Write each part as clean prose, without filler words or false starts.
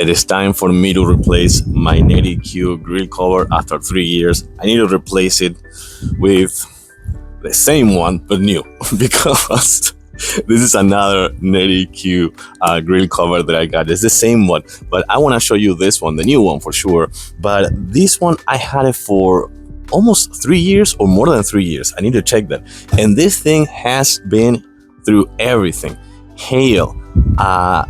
It is time for me to replace my BBQ grill cover after 3 years. I need to replace it with the same one but new because this is another BBQ grill cover that I got. It's the same one, but I want to show you this one, the new one for sure. But this one, I had it for almost 3 years or more than 3 years. I need to check that. And this thing has been through everything. Hail,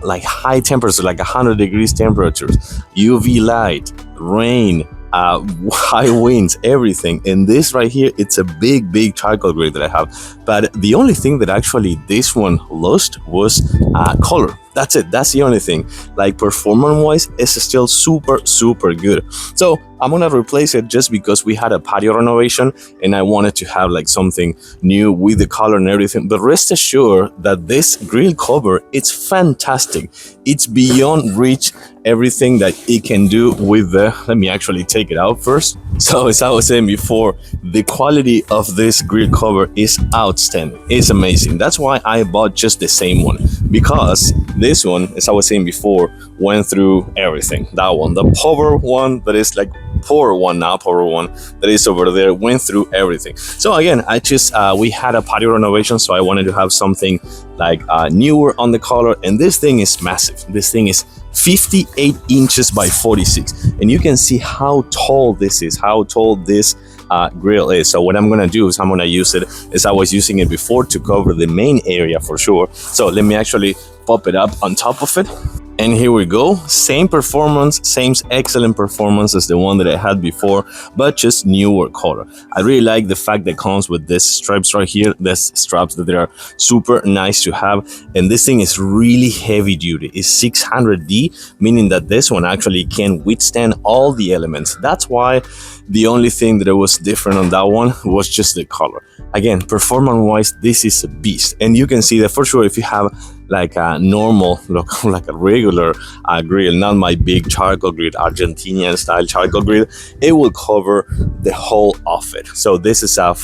like high temperatures, like 100 degrees temperatures, UV light, rain, high winds, everything. And this right here, it's a big charcoal grill that I have. But the only thing that actually this one lost was color. That's it. That's the only thing. Like performance wise, it's still super good. So I'm gonna replace it just because we had a patio renovation and I wanted to have like something new with the color and everything. But rest assured that this grill cover, it's fantastic. It's beyond reach everything that it can do with the, let me actually take it out first. So as I was saying before, the quality of this grill cover is outstanding. It's amazing. That's why I bought just the same one, because this one, as I was saying before, went through everything. That one, the power one that is like power one that is over there, went through everything. So again, I just we had a patio renovation, so I wanted to have something like newer on the color. And this thing is massive. This thing is 58 inches by 46, and you can see how tall this is, how tall this grill is. So what I'm gonna do is I'm gonna use it as I was using it before to cover the main area for sure. So let me actually pop it up on top of it. And here we go. Same performance, same excellent performance as the one that I had before, but just newer color. I really like the fact that it comes with this stripes right here, these straps that they are super nice to have. And this thing is really heavy duty. It's 600D, meaning that this one actually can withstand all the elements. That's why the only thing that was different on that one was just the color. Again, performance wise, this is a beast. And you can see that for sure if you have like a normal, like a regular grill, not my big charcoal grill, Argentinian style charcoal grill, it will cover the whole of it. So this is a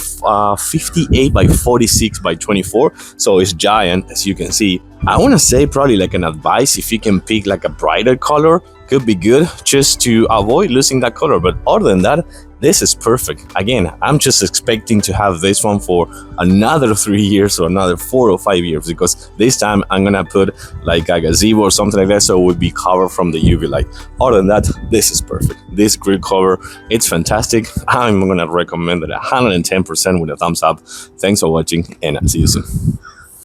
58 by 46 by 24, so it's giant, as you can see. I want to say probably like an advice, if you can pick like a brighter color, could be good just to avoid losing that color. But other than that, this is perfect. Again, I'm just expecting to have this one for another 3 years or another 4 or 5 years, because this time I'm gonna put like a gazebo or something like that, so it would be covered from the UV light. Other than that, this is perfect. This grill cover, it's fantastic. I'm gonna recommend it 110% with a thumbs up. Thanks for watching, and I'll see you soon.